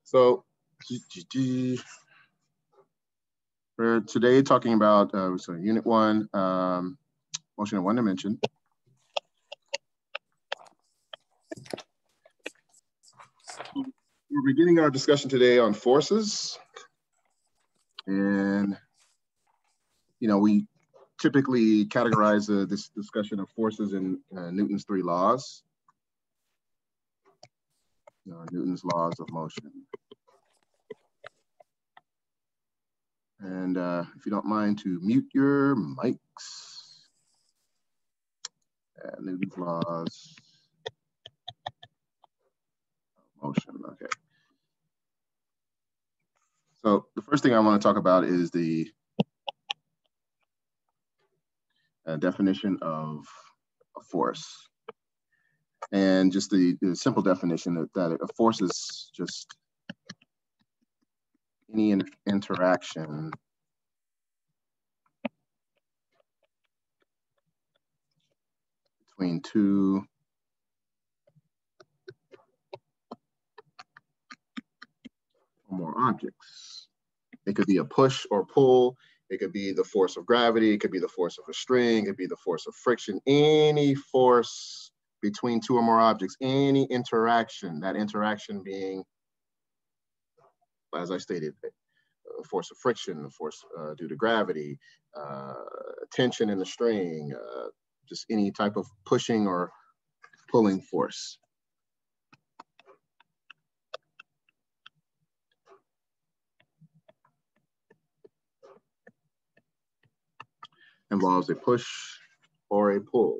So we're today talking about Unit 1, motion in one dimension. We're beginning our discussion today on forces. And, we typically categorize this discussion of forces in Newton's 3 laws. Newton's laws of motion. And if you don't mind to mute your mics. Newton's laws of motion, okay. So the first thing I want to talk about is the definition of a force. And just the simple definition that a force is just any interaction between two or more objects. It could be a push or pull. It could be the force of gravity. It could be the force of a string. It could be the force of friction. Any force between two or more objects, any interaction, that interaction being, as I stated, a force of friction, a force due to gravity, tension in the string, just any type of pushing or pulling force. Involves a push or a pull.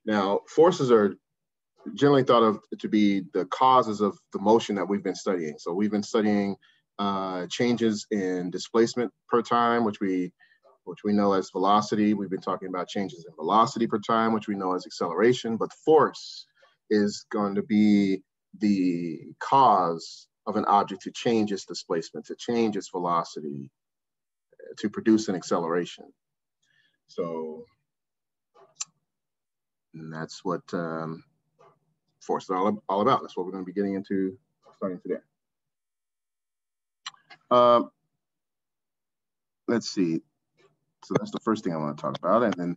Now, forces are generally thought of to be the causes of the motion that we've been studying. So we've been studying changes in displacement per time, which we know as velocity. We've been talking about changes in velocity per time, which we know as acceleration. But force is going to be the cause of an object to change its displacement, to change its velocity, to produce an acceleration. So that's what force is all about. That's what we're going to be getting into starting today. Let's see. So that's the first thing I want to talk about. And then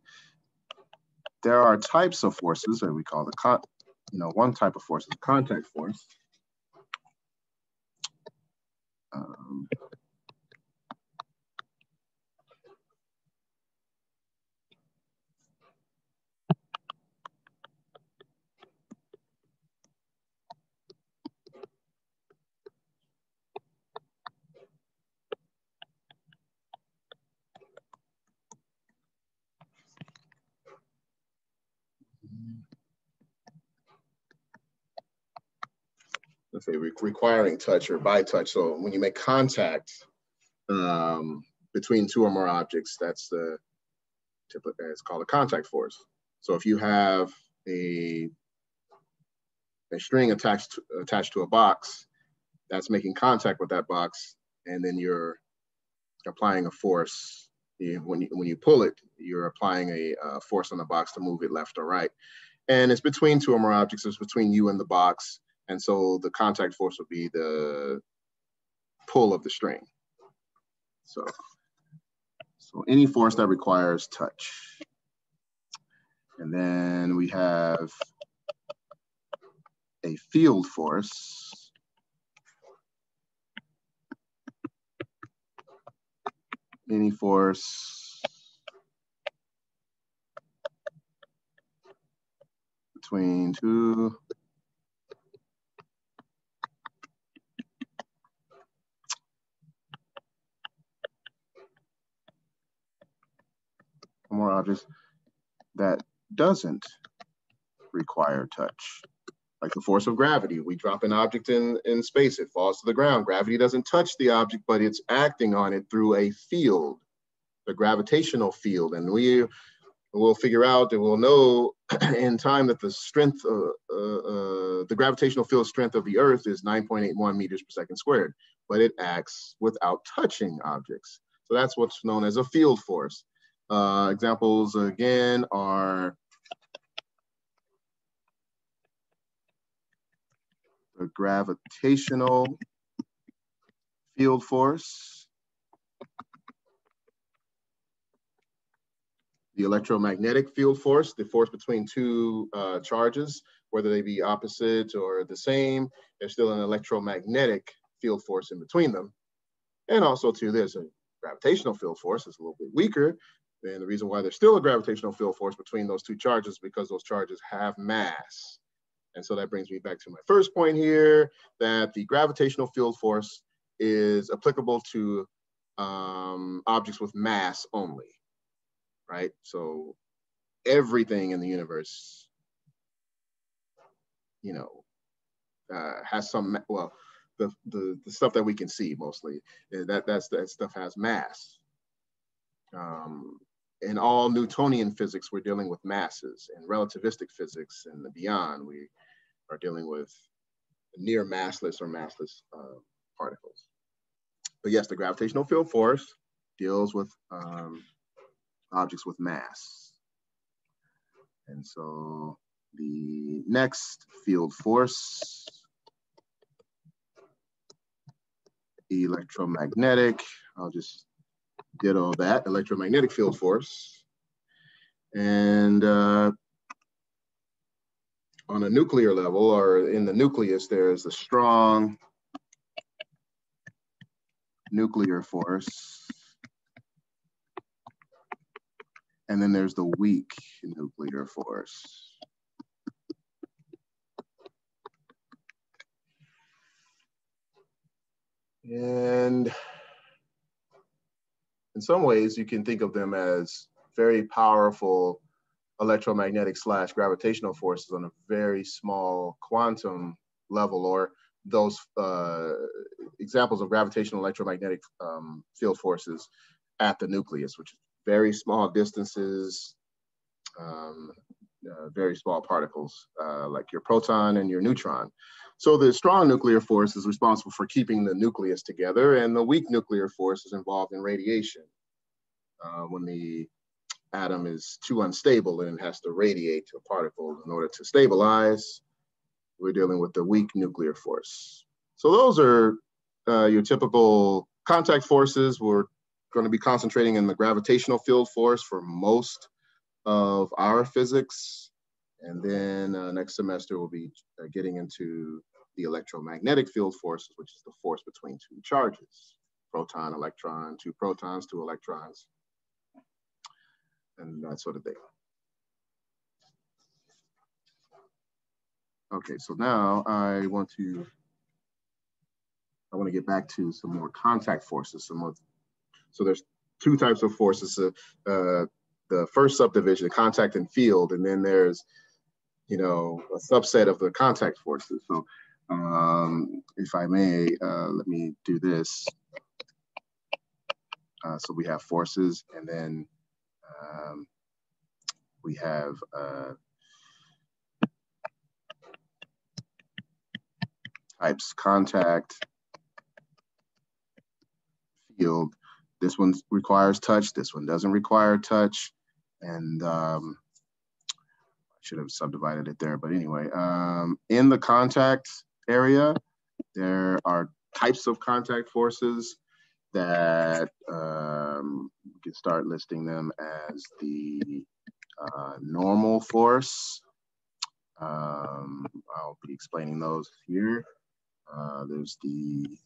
there are types of forces that we call one type of force is a contact force. Let's say requiring touch or by touch. So when you make contact between two or more objects, that's it's called a contact force. So if you have a string attached to a box, that's making contact with that box, and then you're applying a force. When you pull it, you're applying a force on the box to move it left or right. And it's between two or more objects. It's between you and the box. And so the contact force would be the pull of the string. So any force that requires touch. And then we have a field force. Any force between two or more objects that doesn't require touch. Like the force of gravity. We drop an object in space, it falls to the ground. Gravity doesn't touch the object, but it's acting on it through a field, the gravitational field. And we'll figure out and we'll know in time that the strength, the gravitational field strength of the Earth is 9.81 meters per second squared, but it acts without touching objects. So that's what's known as a field force. Examples again are a gravitational field force, the electromagnetic field force, the force between two charges, whether they be opposite or the same, there's still an electromagnetic field force in between them. And also too, there's a gravitational field force that's a little bit weaker. And the reason why there's still a gravitational field force between those two charges is because those charges have mass. And so that brings me back to my first point here, that the gravitational field force is applicable to objects with mass only, right? So everything in the universe, you know, has some, well, the stuff that we can see mostly, that stuff has mass. In all Newtonian physics, we're dealing with masses. In relativistic physics and beyond, we are dealing with near massless or massless particles. But yes, the gravitational field force deals with objects with mass. And so the next field force, electromagnetic, I'll just ditto that, electromagnetic field force. And on a nuclear level, or in the nucleus, there's a strong nuclear force. And then there's the weak nuclear force. And in some ways, you can think of them as very powerful electromagnetic / gravitational forces on a very small quantum level, or those examples of gravitational electromagnetic field forces at the nucleus, which is very small distances, very small particles, like your proton and your neutron. So the strong nuclear force is responsible for keeping the nucleus together, and the weak nuclear force is involved in radiation. When the atom is too unstable and it has to radiate to a particle in order to stabilize, we're dealing with the weak nuclear force. So those are your typical contact forces. We're going to be concentrating in the gravitational field force for most of our physics. And then next semester, we'll be getting into the electromagnetic field forces, which is the force between two charges, proton, electron, two protons, two electrons, and that sort of thing. Okay, so now I want to get back to some more contact forces. So there's two types of forces. The first subdivision, contact and field, and then there's, you know, a subset of the contact forces. So if I may, let me do this. So we have forces, and then we have types: contact, field. This one requires touch, this one doesn't require touch. And I should have subdivided it there, but anyway, in the contact area, there are types of contact forces that we can start listing them as the normal force. I'll be explaining those here. There's the...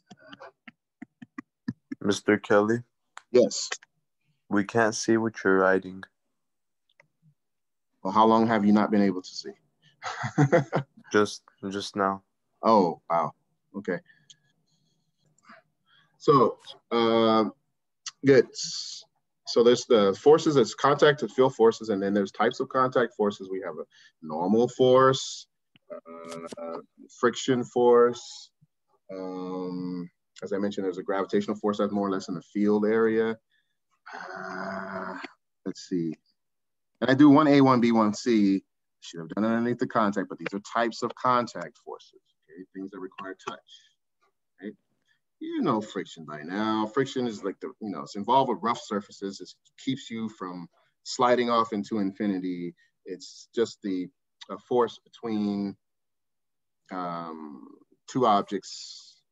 Mr. Kelly? Yes. We can't see what you're writing. Well, how long have you not been able to see? Just now. Oh, wow. Okay. So, good. So there's the forces, it's contact and field forces, and then there's types of contact forces. We have a normal force, friction force. As I mentioned, there's a gravitational force that's more or less in the field area. Let's see. And I do 1A, 1B, 1C. Should have done it underneath the contact, but these are types of contact forces, okay? Things that require touch, right? You know friction by now. Friction is like it's involved with rough surfaces. It keeps you from sliding off into infinity. It's just the force between two objects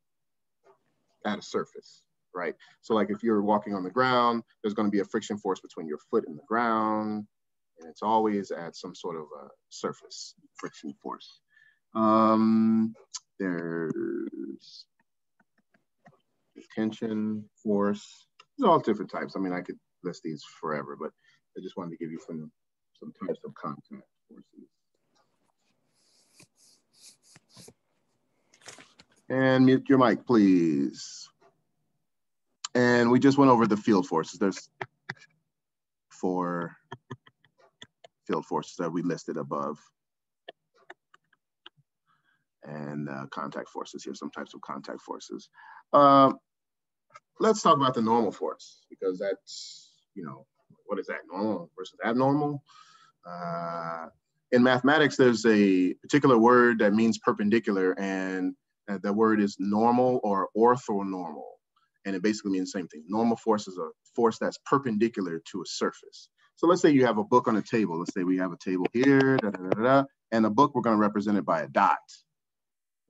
at a surface, right? So like if you're walking on the ground, there's going to be a friction force between your foot and the ground, and it's always at some sort of a surface friction force. There's tension force. There's all different types. I mean, I could list these forever, but I just wanted to give you some types of contact forces. And mute your mic, please. And we just went over the field forces. There's 4 field forces that we listed above. And contact forces. Here's some types of contact forces. Let's talk about the normal force, because that's, you know, what is that, normal versus abnormal? In mathematics, there's a particular word that means perpendicular, and the word is normal or orthonormal. And it basically means the same thing. Normal force is a force that's perpendicular to a surface. So let's say you have a book on a table. Let's say we have a table here, and the book, we're going to represent it by a dot.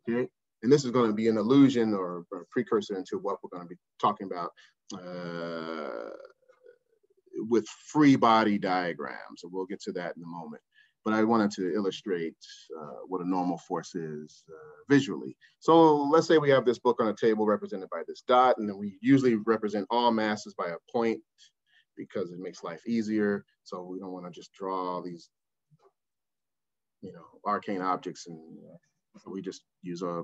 Okay, and this is going to be an allusion or a precursor into what we're going to be talking about with free body diagrams. So we'll get to that in a moment. But I wanted to illustrate what a normal force is visually. So let's say we have this book on a table represented by this dot, and then we usually represent all masses by a point because it makes life easier. So we don't want to just draw these, you know, arcane objects, and we just use a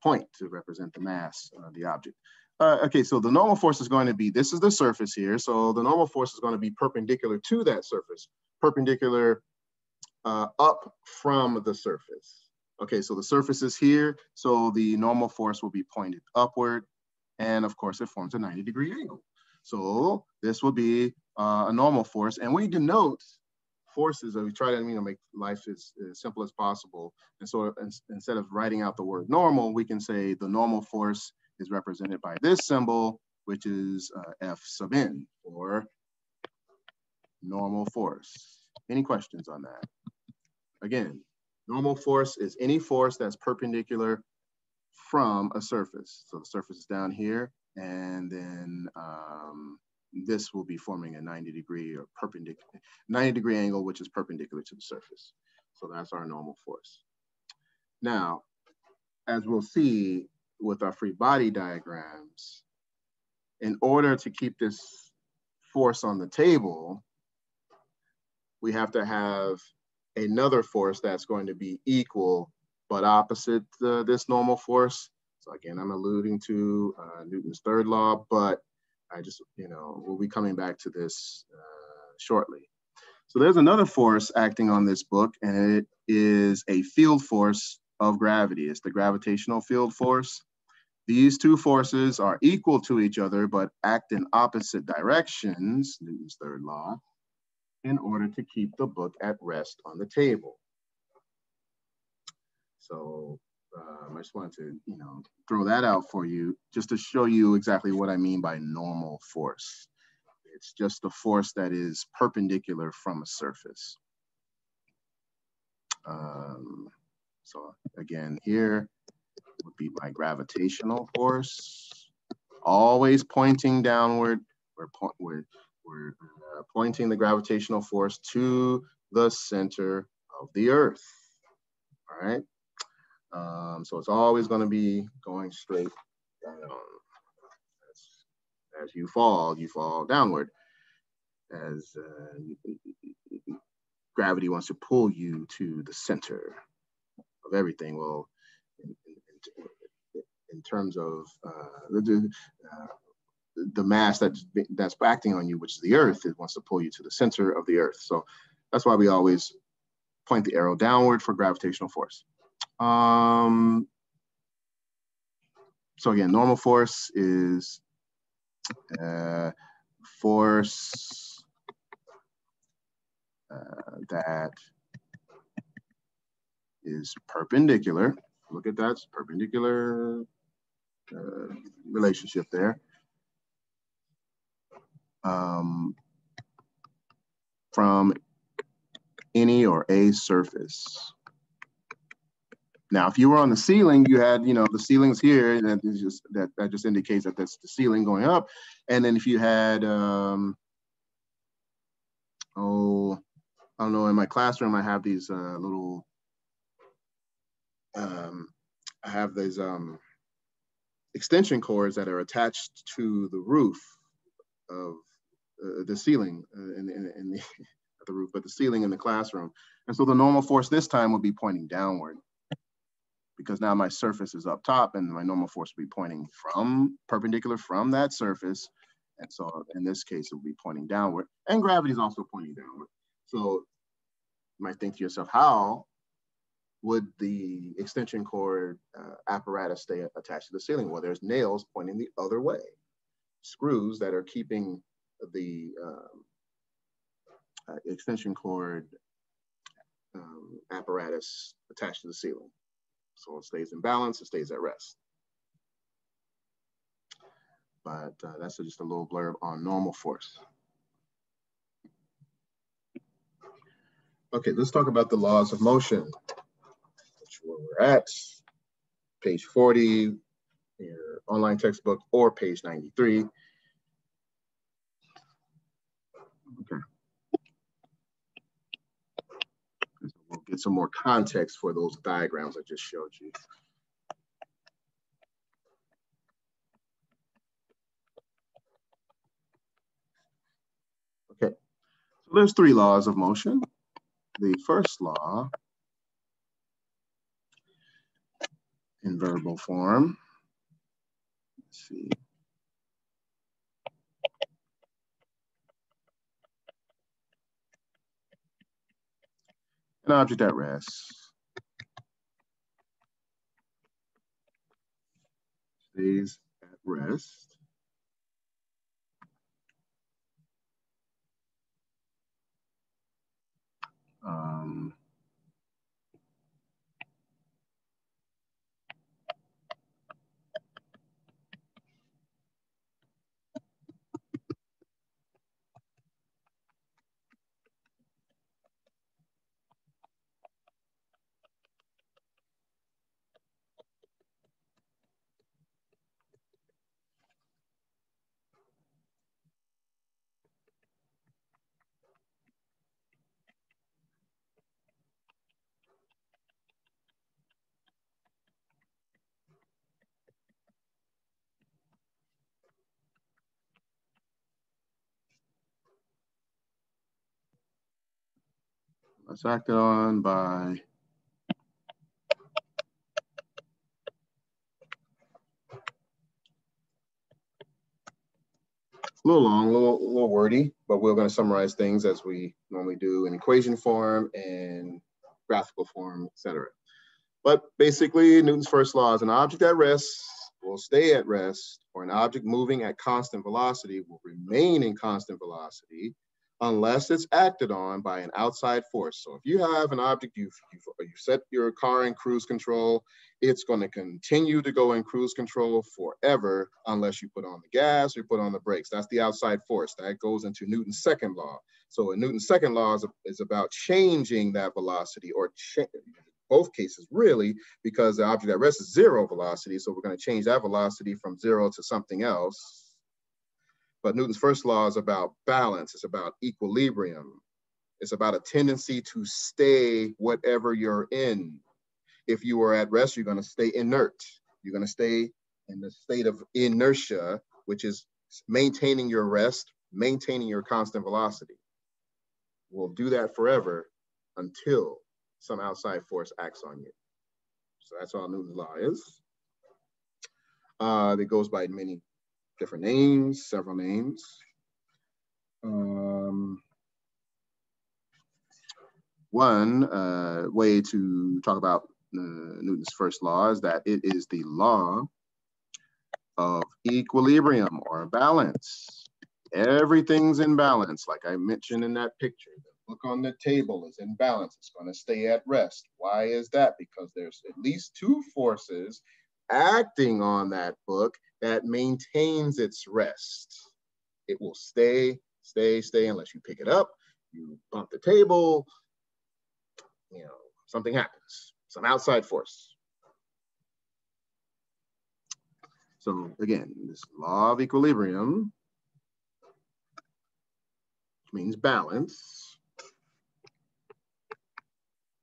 point to represent the mass, the object. Okay, so the normal force is going to be, this is the surface here. So the normal force is going to be perpendicular to that surface, perpendicular up from the surface. Okay, so the surface is here. So the normal force will be pointed upward. And of course, it forms a 90-degree angle. So this will be a normal force. And we denote forces, we try to, you know, make life as simple as possible. And so instead of writing out the word normal, we can say the normal force is represented by this symbol, which is F sub n, or normal force. Any questions on that? Again, normal force is any force that's perpendicular from a surface. So the surface is down here, and then this will be forming a 90-degree or perpendicular, 90-degree angle, which is perpendicular to the surface. So that's our normal force. Now, as we'll see with our free body diagrams, in order to keep this force on the table, we have to have another force that's going to be equal but opposite this normal force. So again, I'm alluding to Newton's third law, but I just, you know, we'll be coming back to this shortly. So there's another force acting on this book, and it is a field force of gravity. It's the gravitational field force. These two forces are equal to each other, but act in opposite directions, Newton's third law, in order to keep the book at rest on the table. So I just wanted to, you know, throw that out for you just to show you exactly what I mean by normal force. It's just the force that is perpendicular from a surface. So again, here would be my gravitational force, always pointing downward. We're pointing the gravitational force to the center of the Earth. All right. So it's always going to be going straight down. As you fall downward. As gravity wants to pull you to the center of everything. Well, in terms of the mass that's acting on you, which is the Earth, it wants to pull you to the center of the Earth. So that's why we always point the arrow downward for gravitational force. So again, normal force is force that is perpendicular. Look at that, perpendicular relationship there. From any or a surface. Now, if you were on the ceiling, you had, the ceiling's here, and that just indicates that that's the ceiling going up. And then if you had, I don't know, in my classroom, I have these little, I have these extension cords that are attached to the roof of the ceiling in the the roof, but the ceiling in the classroom. And so the normal force this time would be pointing downward, because now my surface is up top and my normal force will be pointing perpendicular from that surface. And so in this case, it will be pointing downward, and gravity is also pointing downward. So you might think to yourself, how would the extension cord apparatus stay attached to the ceiling? Well, there's nails pointing the other way, screws that are keeping the extension cord apparatus attached to the ceiling. So it stays in balance, it stays at rest. But that's just a little blurb on normal force. Okay, let's talk about the laws of motion, which where we're at, page 40, your online textbook, or page 93. Okay. We'll get some more context for those diagrams I just showed you. Okay, so there's 3 laws of motion. The first law, in verbal form, let's see. An object at rest stays at rest that's acted on by a little long, a little wordy, but we're going to summarize things as we normally do in equation form and graphical form, etc. But basically, Newton's first law is an object at rest will stay at rest, or an object moving at constant velocity will remain in constant velocity unless it's acted on by an outside force. So if you have an object, you set your car in cruise control, it's going to continue to go in cruise control forever unless you put on the gas or you put on the brakes. That's the outside force. That goes into Newton's second law. So in Newton's second law is about changing that velocity, or both cases really, because the object at rest is 0 velocity. So we're going to change that velocity from 0 to something else. But Newton's first law is about balance. It's about equilibrium. It's about a tendency to stay whatever you're in. If you are at rest, you're going to stay inert. You're going to stay in the state of inertia, which is maintaining your rest, maintaining your constant velocity. We'll do that forever until some outside force acts on you. So that's all Newton's law is. It goes by many different names, several names. One way to talk about Newton's first law is that it is the law of equilibrium, or balance. Everything's in balance, like I mentioned in that picture. The book on the table is in balance. It's going to stay at rest. Why is that? Because there's at least 2 forces acting on that book that maintains its rest. It will stay unless you pick it up, you bump the table, something happens, some outside force. So again, this law of equilibrium, which means balance,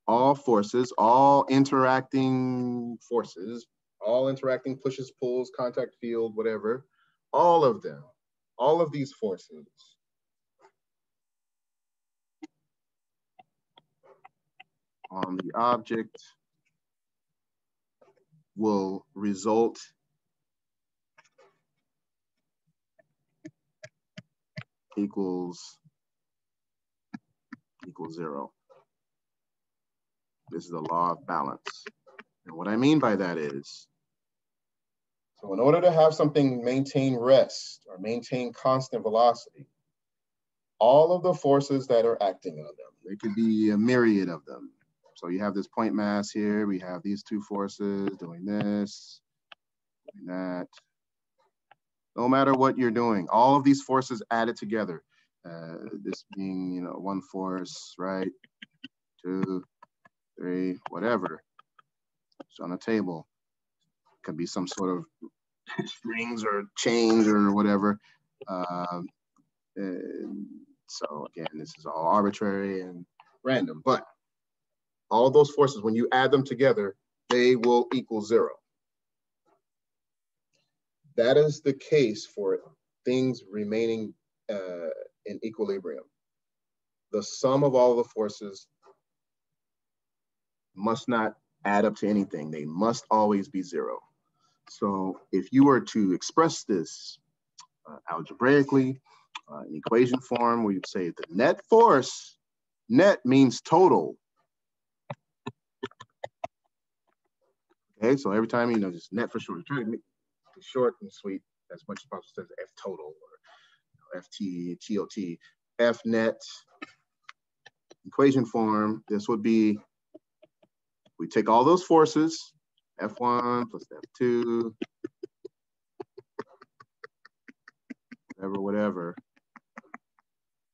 all forces, all interacting forces, all interacting pushes, pulls, contact field, whatever, all of them, all of these forces on the object will result equals zero. This is the law of balance. And what I mean by that is, so in order to have something maintain rest or maintain constant velocity, all of the forces that are acting on them, there could be a myriad of them. So you have this point mass here, we have these two forces doing this, doing that. No matter what you're doing, all of these forces added together, this being, you know, one force, right? 2, 3, whatever. It's on a table. Could be some sort of strings or chains or whatever. So again, this is all arbitrary and random, but all of those forces, when you add them together, they will equal zero. That is the case for things remaining in equilibrium. The sum of all the forces must not add up to anything. They must always be zero. So if you were to express this algebraically, in equation form, we would say the net force, net means total. Okay, so every time, you know, just net for short, try to make it short and sweet as much as possible, says F total or FT, TOT, F net, equation form, this would be, we take all those forces, F1 plus F2, whatever,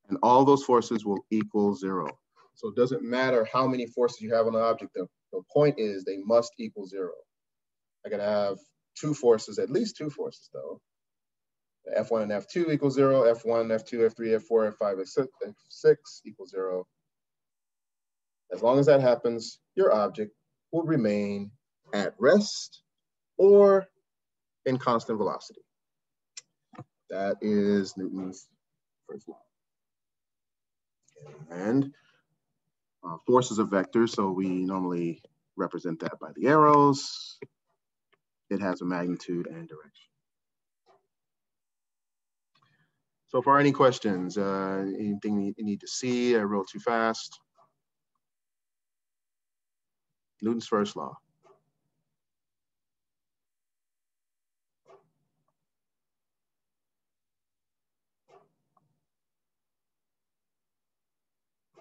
and all those forces will equal zero. So it doesn't matter how many forces you have on the object, the point is they must equal zero. I gotta have two forces, at least two forces though. F1 and F2 equal zero, F1, F2, F3, F4, F5, F6 equals zero. As long as that happens, your object will remain at rest or in constant velocity. That is Newton's first law. And force is a vector, so we normally represent that by the arrows. It has a magnitude and direction. So for any questions, anything you need to see, I wrote too fast. Newton's first law.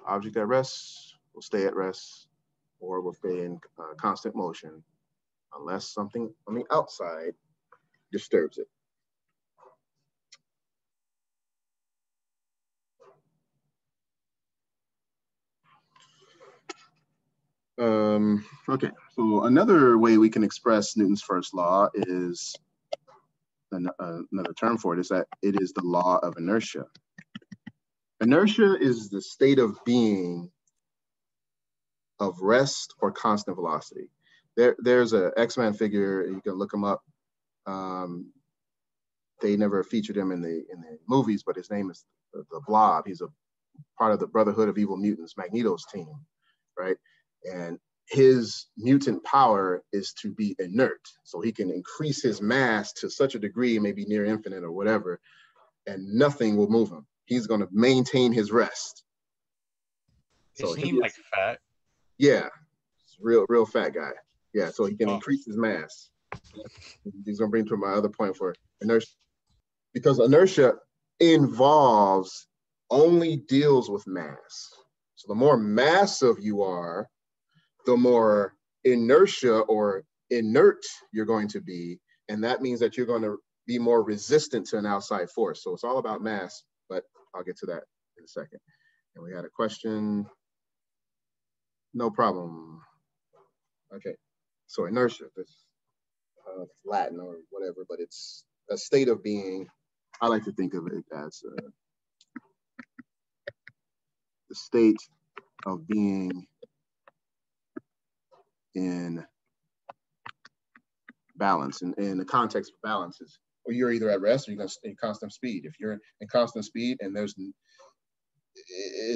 Object at rest will stay at rest or will stay in constant motion unless something on the outside disturbs it. Okay, so another way we can express Newton's first law is, another term for it is that it is the law of inertia. Inertia is the state of being of rest or constant velocity. There's a X-Men figure, you can look him up. They never featured him in the movies, but his name is the Blob. He's a part of the Brotherhood of Evil Mutants, Magneto's team, right? And his mutant power is to be inert. So he can increase his mass to such a degree, maybe near infinite or whatever, and nothing will move him. He's going to maintain his rest. So he like fat? Yeah, real fat guy. Yeah, so he can increase his mass. He's going to bring to my other point for inertia. Because inertia only deals with mass. So the more massive you are, the more inertia or inert you're going to be. And that means that you're going to be more resistant to an outside force. So it's all about mass, but I'll get to that in a second. And we had a question. No problem. Okay, so inertia. Latin or whatever, but it's a state of being. I like to think of it as the state of being in balance. And in the context of balance is, or you're either at rest or you're going to stay in constant speed. If you're in constant speed and there's,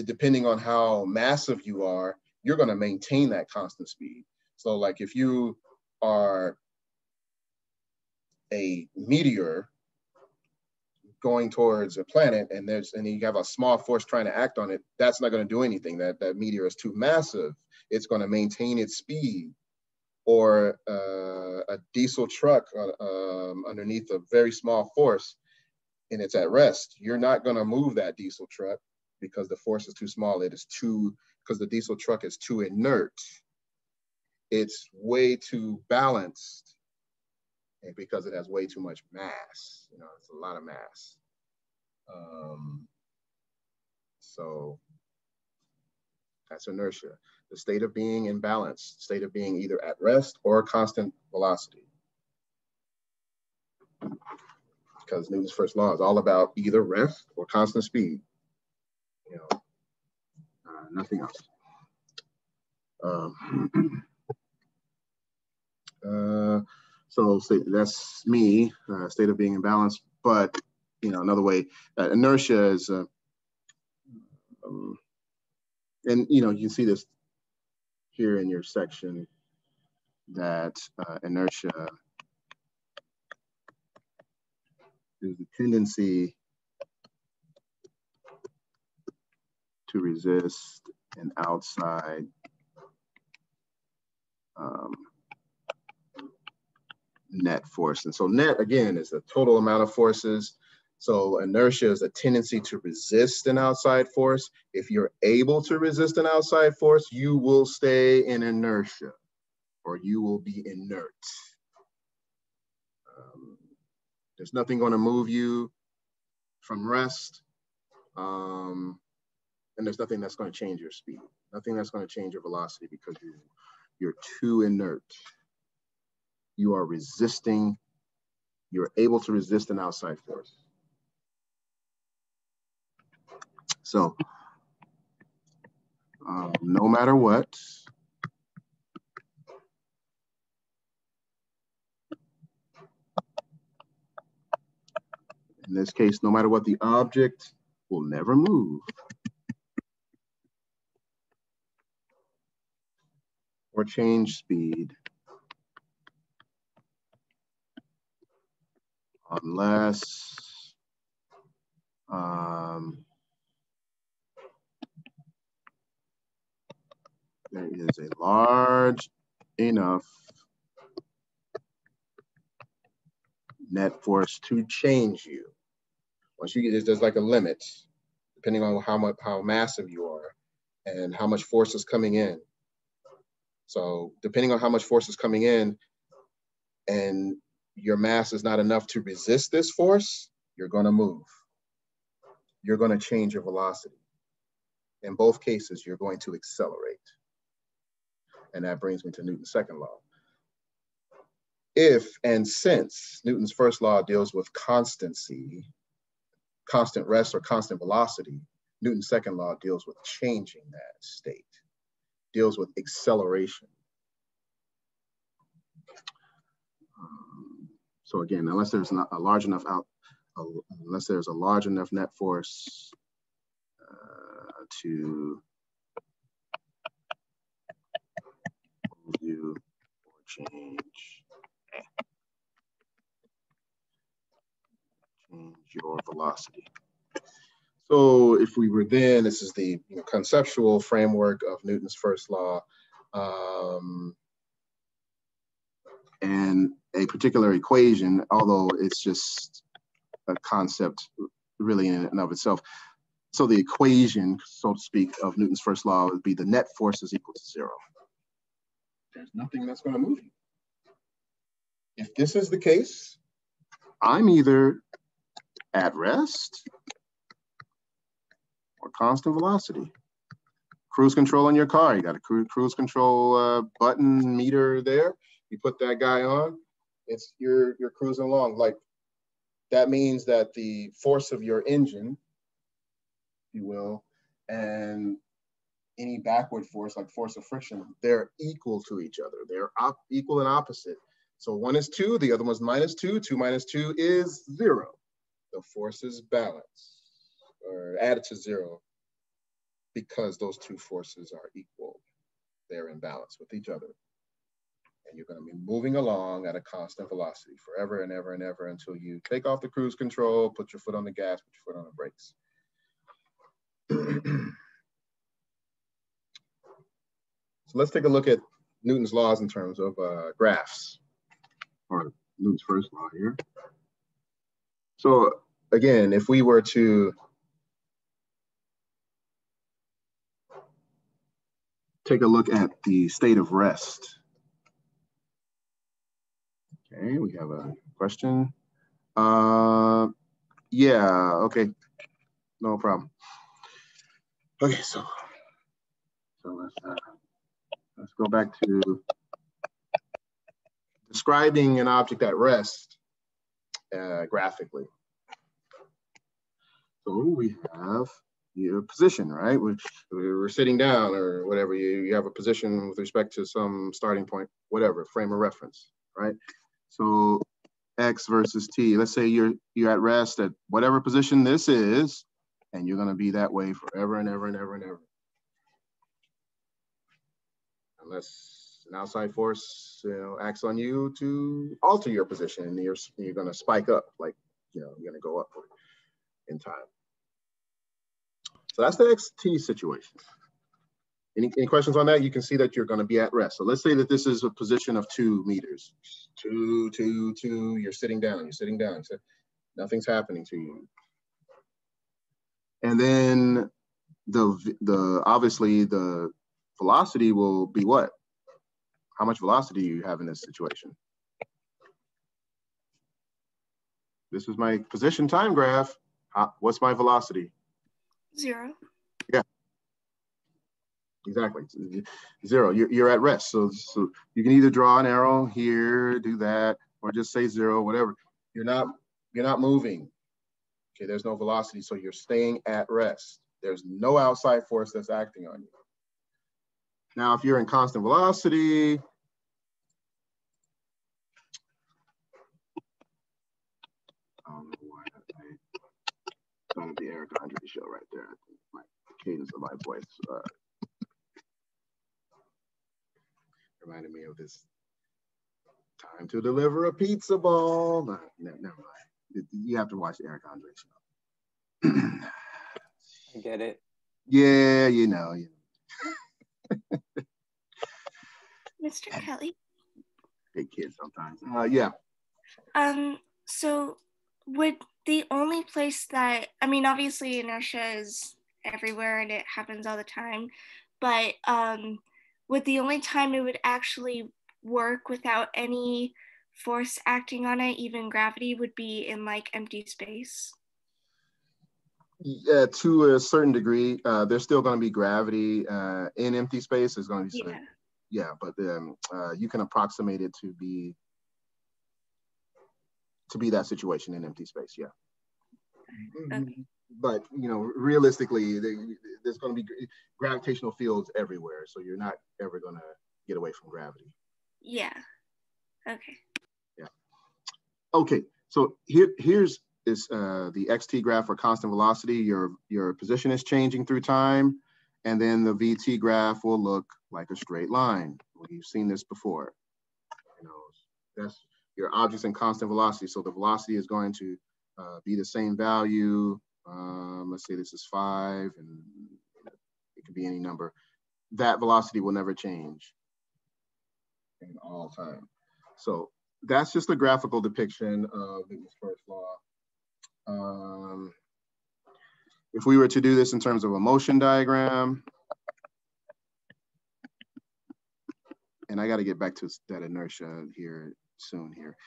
depending on how massive you are, you're going to maintain that constant speed. So like if you are a meteor going towards a planet and you have a small force trying to act on it, that's not going to do anything. That meteor is too massive. It's going to maintain its speed. Or a diesel truck underneath a very small force and it's at rest, you're not going to move that diesel truck because the force is too small. It is too, because the diesel truck is too inert. It's way too balanced, and because it has way too much mass. You know, it's a lot of mass. So that's inertia. The state of being in balance, state of being either at rest or constant velocity. Because Newton's first law is all about either rest or constant speed. You know, nothing else. So that's me, state of being in balance. But you know, another way that inertia is, and you know, you see this here in your section, that inertia is the tendency to resist an outside net force. And so net, again, is the total amount of forces. So inertia is a tendency to resist an outside force. If you're able to resist an outside force, you will stay in inertia, or you will be inert. There's nothing going to move you from rest, and there's nothing that's going to change your speed. Nothing that's going to change your velocity because you're too inert. You are resisting, you're able to resist an outside force. So, no matter what, in this case, no matter what, the object will never move or change speed unless there is a large enough net force to change you. Once you get, there's like a limit, depending on how massive you are and how much force is coming in. So depending on how much force is coming in and your mass is not enough to resist this force, you're going to move. You're going to change your velocity. In both cases, you're going to accelerate. And that brings me to Newton's second law. If and since Newton's first law deals with constancy, constant rest or constant velocity, Newton's second law deals with changing that state, deals with acceleration. So again, unless there's not a large enough unless there's a large enough net force to move you or change your velocity. So if we were then, this is the conceptual framework of Newton's first law, and a particular equation, although it's just a concept really in and of itself. So the equation, so to speak, of Newton's first law would be the net force is equal to 0. There's nothing that's going to move you. If this is the case, I'm either at rest or constant velocity. Cruise control on your car, you got a cruise control button meter there. You put that guy on, you're cruising along. Like that means that the force of your engine, if you will, and any backward force, like force of friction, they're equal to each other. They're equal and opposite. So 1 is 2, the other one's -2. 2 minus 2 is 0. The forces balance or added to 0 because those two forces are equal. They're in balance with each other. And you're going to be moving along at a constant velocity forever and ever and ever until you take off the cruise control, put your foot on the gas, put your foot on the brakes. So let's take a look at Newton's laws in terms of graphs, or Newton's first law here. So again, if we were to take a look at the state of rest. Okay, we have a question. Yeah, okay, no problem. Okay, so let's go back to describing an object at rest graphically. So we have your position, right? We're sitting down or whatever. You have a position with respect to some starting point, whatever, frame of reference, right? So X versus T. Let's say you're at rest at whatever position this is, and you're going to be that way forever and ever and ever and ever. Unless an outside force, acts on you to alter your position, and you're going to spike up, like, you're going to go upward in time. So that's the XT situation. Any questions on that? You can see that you're going to be at rest. So let's say that this is a position of 2 meters. 2, 2, 2. You're sitting down. You're sitting down. So nothing's happening to you. And then obviously the velocity will be what? How much velocity do you have in this situation? This is my position time graph. What's my velocity? 0. Yeah. Exactly. 0. You're at rest. So you can either draw an arrow here, do that, or just say 0, whatever. You're not moving. Okay, there's no velocity, so you're staying at rest. There's no outside force that's acting on you. Now, if you're in constant velocity, I don't know why I started the Eric Andre show right there. I think the cadence of my voice reminded me of this time to deliver a pizza ball. No, never mind. You have to watch the Eric Andre show. I get it. Yeah, you know. Mr. Kelly? Big kid sometimes. Yeah. So would the only place that, I mean, obviously inertia is everywhere and it happens all the time, but would the only time it would actually work without any force acting on it, even gravity, would be in like empty space? Yeah, to a certain degree, there's still going to be gravity in empty space. There's going to be some, yeah, but you can approximate it to be that situation in empty space. Yeah. Okay. But realistically, there's going to be gravitational fields everywhere, so you're not ever going to get away from gravity. Yeah. Okay. Yeah. Okay. So here's the XT graph for constant velocity. Your position is changing through time, and then the VT graph will look like a straight line. We've seen this before. That's your object's in constant velocity, so the velocity is going to be the same value. Let's say this is 5, and it could be any number. That velocity will never change in all time. So that's just a graphical depiction of Newton's first law. If we were to do this in terms of a motion diagram, and I got to get back to that inertia here soon here.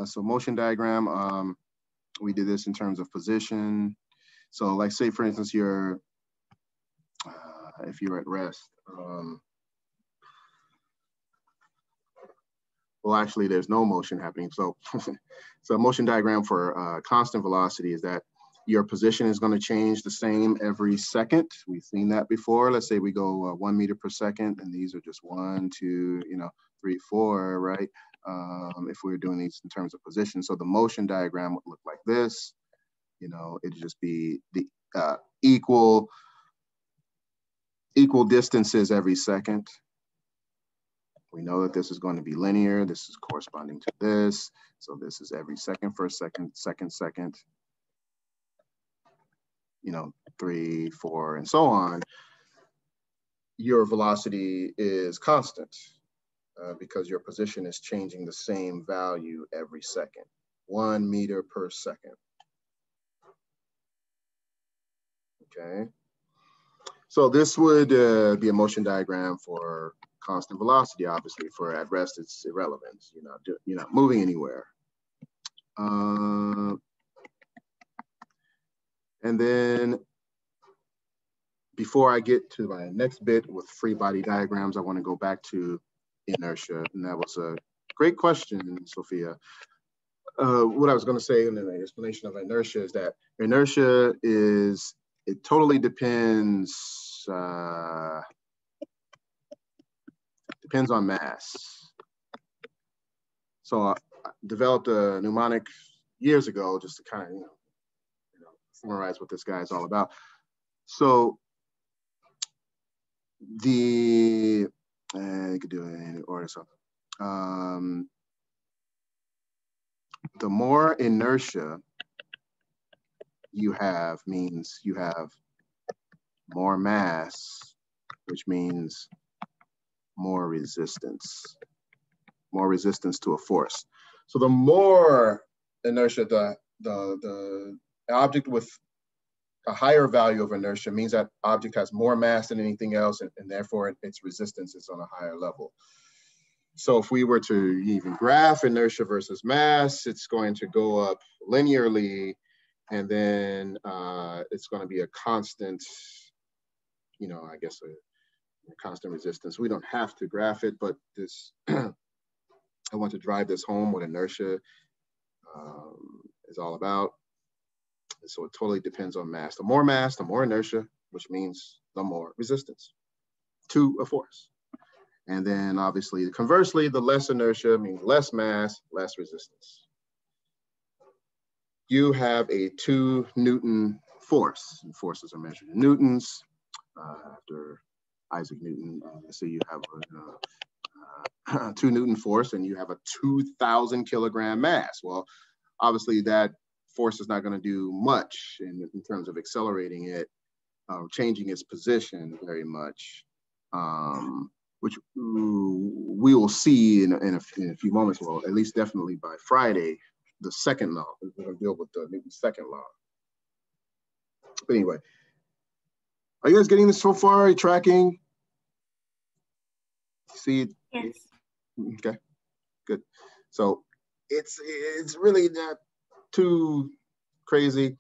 So motion diagram, we did this in terms of position. So like say for instance, if you're at rest, well, actually, there's no motion happening. So, so a motion diagram for constant velocity is that your position is going to change the same every second. We've seen that before. Let's say we go 1 meter per second, and these are just 1, 2, 3, 4, right? If we were doing these in terms of position. So the motion diagram would look like this. It'd just be the equal distances every second. We know that this is going to be linear. This is corresponding to this. So this is every second, first second, second, 3, 4, and so on. Your velocity is constant because your position is changing the same value every second, 1 meter per second. Okay. So this would be a motion diagram for constant velocity. Obviously, for at rest, it's irrelevant. You're not moving anywhere. And then before I get to my next bit with free body diagrams, I want to go back to inertia. And that was a great question, Sophia. What I was going to say in the explanation of inertia is that inertia is, it totally depends on mass. So I developed a mnemonic years ago just to kind of, summarize what this guy is all about. So you could do it in any order. So the more inertia you have means you have more mass, which means more resistance to a force. So the more inertia, the object with a higher value of inertia means that object has more mass than anything else, and therefore its resistance is on a higher level. So if we were to even graph inertia versus mass, it's going to go up linearly, and then it's going to be a constant, I guess a constant resistance. We don't have to graph it, but this, I want to drive this home what inertia is all about. So it totally depends on mass. The more mass, the more inertia, which means the more resistance to a force. And then obviously, conversely, the less inertia means less mass, less resistance. You have a 2 Newton force. And forces are measured in newtons. After Isaac Newton, so you have a 2 Newton force and you have a 2,000 kilogram mass. Well, obviously that force is not going to do much in terms of accelerating it, changing its position very much, which we will see in a few moments. Well, at least definitely by Friday, the second law. We're going to deal with the Newton's second law. But anyway, are you guys getting this so far? Are you tracking? See? Yes. Okay, good. So it's really not too crazy.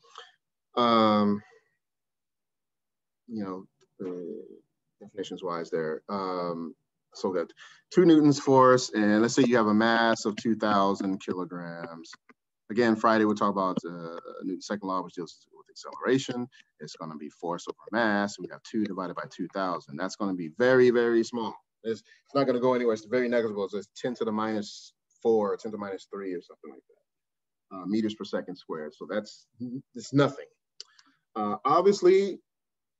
Definitions wise there. So that 2 Newtons force, and let's say you have a mass of 2,000 kilograms. Again, Friday we'll talk about Newton's second law, which deals with acceleration. It's going to be force over mass. We have 2 divided by 2,000. That's going to be very, very small. It's not going to go anywhere. It's very negligible. It's 10 to the minus 4, 10 to the minus 3, or something like that. Meters per second squared. So it's nothing. Obviously,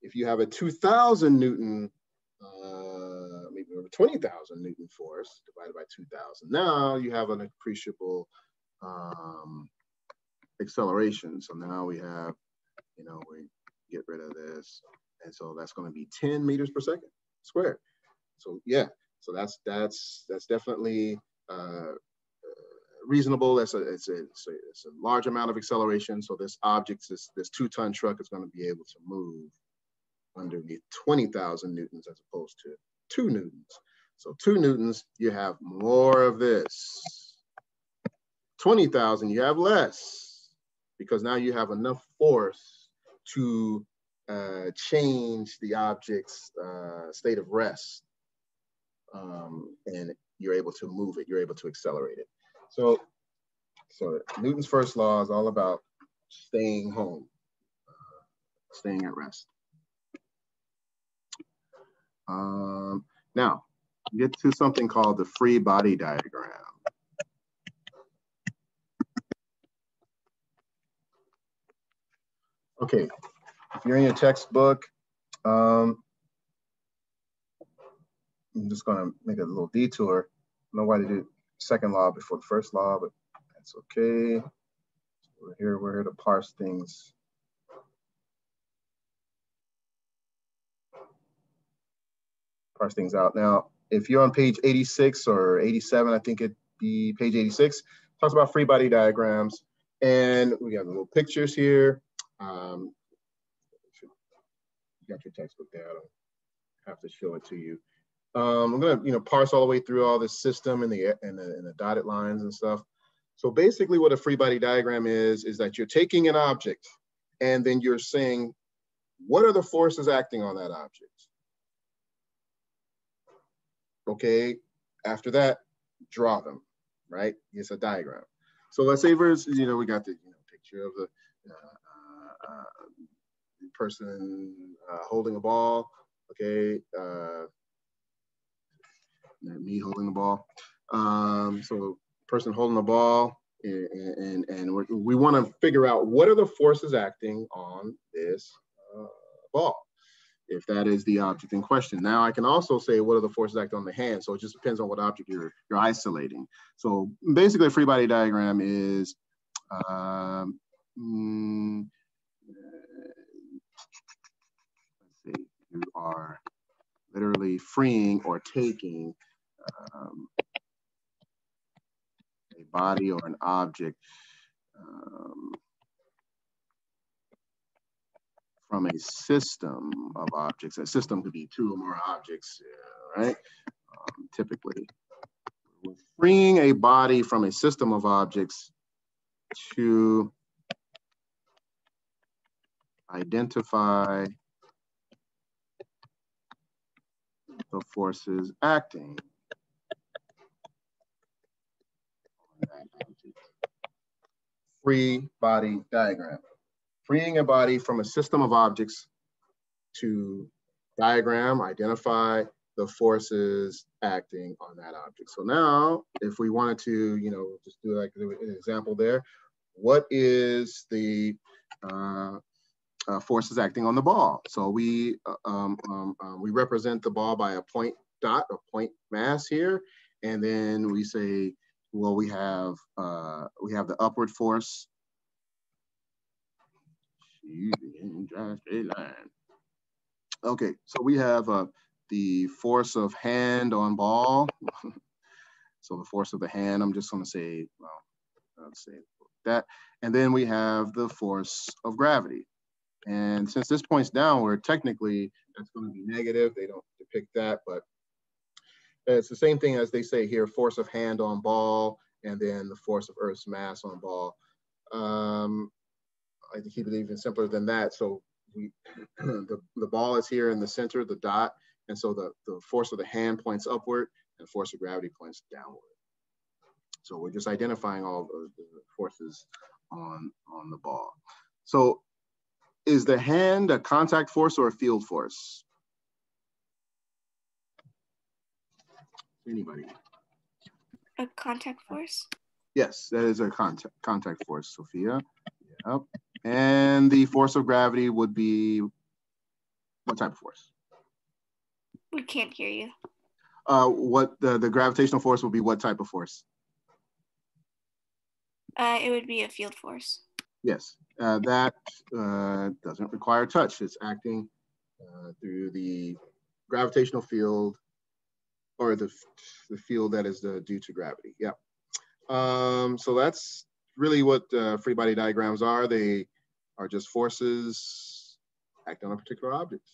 if you have a 2,000 Newton, maybe over 20,000 Newton force divided by 2,000, now you have an appreciable acceleration. So now we have, we get rid of this, and so that's going to be 10 meters per second squared. So yeah, so that's definitely reasonable. It's a large amount of acceleration. So this object, this 2-ton truck, is going to be able to move underneath 20,000 newtons as opposed to 2 newtons. So 2 newtons, you have more of this. 20,000, you have less, because now you have enough force to change the object's state of rest. And you're able to move it, you're able to accelerate it. So Newton's first law is all about staying home, staying at rest. Now, get to something called the free body diagram. Okay, if you're in your textbook, I'm just gonna make a little detour. I don't know why they do second law before the first law, but that's okay. We're here to parse things. Parse things out. Now, if you're on page 86 or 87, I think it'd be page 86, talks about free body diagrams. And we got little pictures here. You got your textbook there. I don't have to show it to you. I'm gonna, parse all the way through all this system and the dotted lines and stuff. So basically what a free body diagram is that you're taking an object and then you're saying, what are the forces acting on that object? Okay, after that, draw them, right? It's a diagram. So let's say we got the picture of the person holding a ball, okay? Me holding the ball. So person holding the ball, and we want to figure out what are the forces acting on this ball, if that is the object in question. Now I can also say what are the forces acting on the hand. So it just depends on what object you're isolating. So basically a free body diagram is let's see, you are literally freeing or taking a body or an object from a system of objects. A system could be two or more objects, right? Typically, we're freeing a body from a system of objects to identify the forces acting on that object. Free body diagram. Freeing a body from a system of objects to diagram, identify the forces acting on that object. So now, if we wanted to, just do like an example there, what is the forces acting on the ball? So we represent the ball by a point dot, a point mass here, and then we say, well, we have the upward force. Okay, so we have the force of hand on ball. So the force of the hand, I'm just going to say, well, let's say that. And then we have the force of gravity. And since this points downward, technically that's going to be negative. They don't depict that, but it's the same thing as they say here, force of hand on ball, and then the force of Earth's mass on ball. I like to keep it even simpler than that. So the ball is here in the center, the dot, and so the force of the hand points upward and the force of gravity points downward. So we're just identifying all of the forces on the ball. So is the hand a contact force or a field force? Anybody? A contact force? Yes, that is a contact force, Sophia. Yep. And the force of gravity would be what type of force? We can't hear you. What the gravitational force would be what type of force? It would be a field force. Yes, that doesn't require touch. It's acting through the gravitational field or the field that is due to gravity. Yeah. So that's really what free body diagrams are. They are just forces acting on a particular object.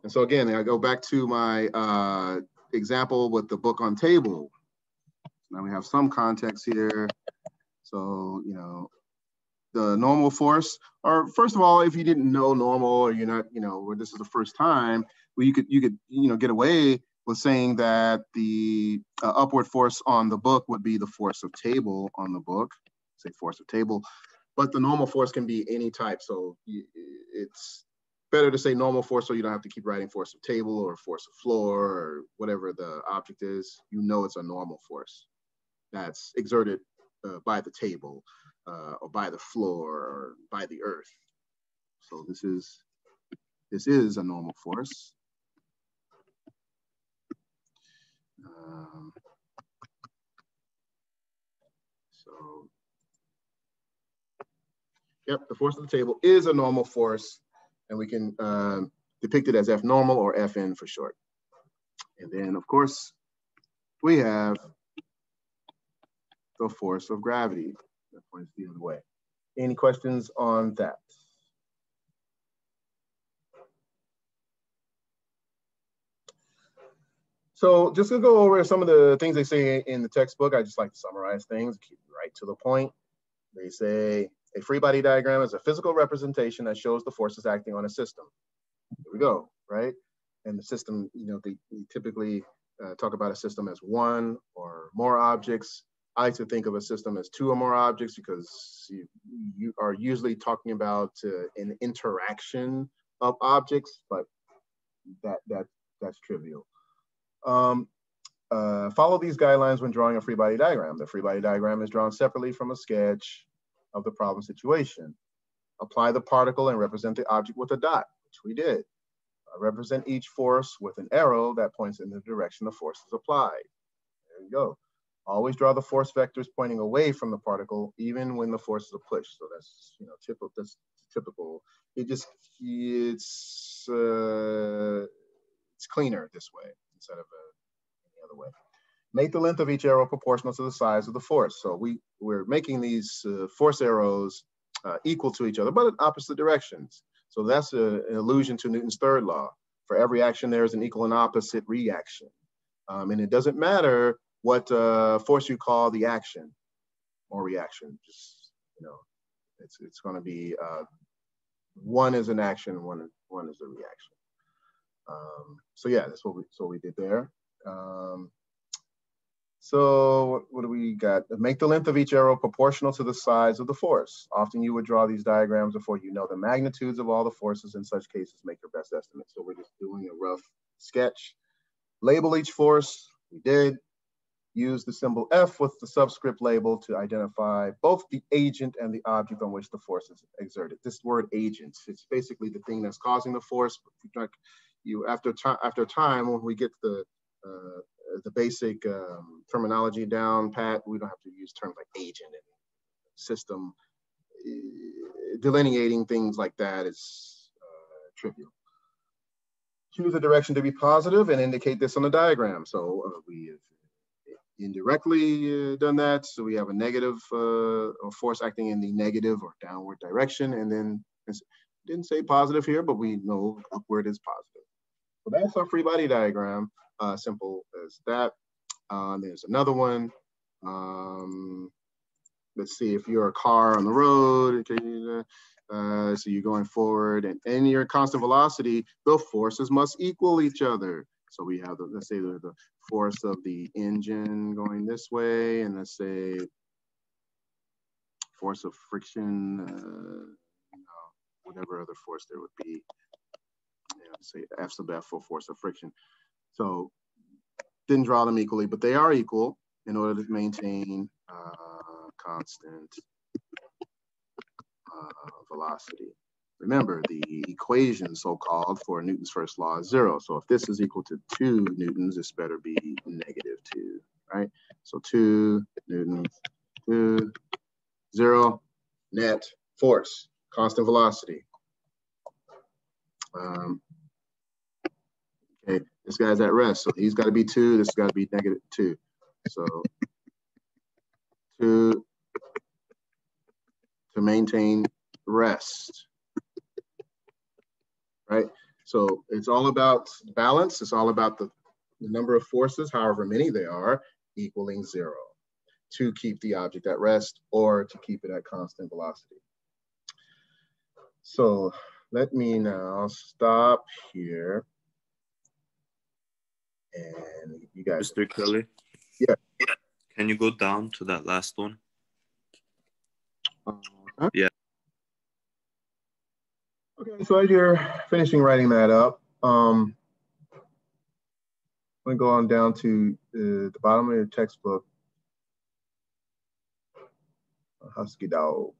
And so again, I go back to my example with the book on table. Now we have some context here. So, the normal force, or first of all, if you didn't know normal or you're not, or this is the first time, you could get away with saying that the upward force on the book would be the force of table on the book, say force of table, but the normal force can be any type. So it's better to say normal force so you don't have to keep writing force of table or force of floor or whatever the object is. You know it's a normal force that's exerted by the table or by the floor or by the earth. So this is a normal force. So, yep, the force of the table is a normal force, and we can depict it as F normal or Fn for short. And then, of course, we have the force of gravity that points the other way. Any questions on that? So just to go over some of the things they say in the textbook, I just like to summarize things, keep right to the point. They say a free body diagram is a physical representation that shows the forces acting on a system. Here we go, right? And the system, they typically talk about a system as one or more objects. I like to think of a system as two or more objects because you are usually talking about an interaction of objects, but that's trivial. Follow these guidelines when drawing a free body diagram. The free body diagram is drawn separately from a sketch of the problem situation. Apply the particle and represent the object with a dot, which we did. Represent each force with an arrow that points in the direction the force is applied. There you go. Always draw the force vectors pointing away from the particle, even when the forces are pushed. So that's typical. That's typical. It's cleaner this way instead of any other way. Make the length of each arrow proportional to the size of the force. So we're making these force arrows equal to each other, but in opposite directions. So that's an allusion to Newton's third law. For every action, there is an equal and opposite reaction. And it doesn't matter what force you call the action or reaction. Just, it's going to be one is an action, one is a reaction. So yeah, that's what we did there. So what do we got? Make the length of each arrow proportional to the size of the force. Often you would draw these diagrams before you know the magnitudes of all the forces. In such cases, make your best estimate. So we're just doing a rough sketch. Label each force. We did. Use the symbol F with the subscript label to identify both the agent and the object on which the force is exerted. This word agent, it's basically the thing that's causing the force. But after time, when we get the basic terminology down pat, we don't have to use terms like agent and system. Delineating things like that is trivial. Choose a direction to be positive and indicate this on the diagram. So we have indirectly done that. So we have a negative force acting in the negative or downward direction. And then didn't say positive here, but we know upward is positive. So that's our free body diagram. Simple as that. There's another one. Let's see, if you're a car on the road, so you're going forward and your constant velocity, the forces must equal each other. So we have, let's say the force of the engine going this way, and let's say force of friction, whatever other force there would be. Say F sub F for force of friction. So didn't draw them equally, but they are equal in order to maintain constant velocity. Remember, the equation so-called for Newton's first law is 0. So if this is equal to 2 newtons, this better be negative 2, right? So 2 newtons, 2, 0, net force, constant velocity. Okay, this guy's at rest, so he's got to be 2. This has got to be negative 2. So 2 to maintain rest, right? So it's all about balance. It's all about the number of forces, however many they are, equaling 0 to keep the object at rest or to keep it at constant velocity. So let me now stop here. And you guys. Mr. Kelly? Yeah. Can you go down to that last one? Yeah. Okay, so as you're finishing writing that up, I'm going to go on down to the bottom of your textbook. Husky dogs.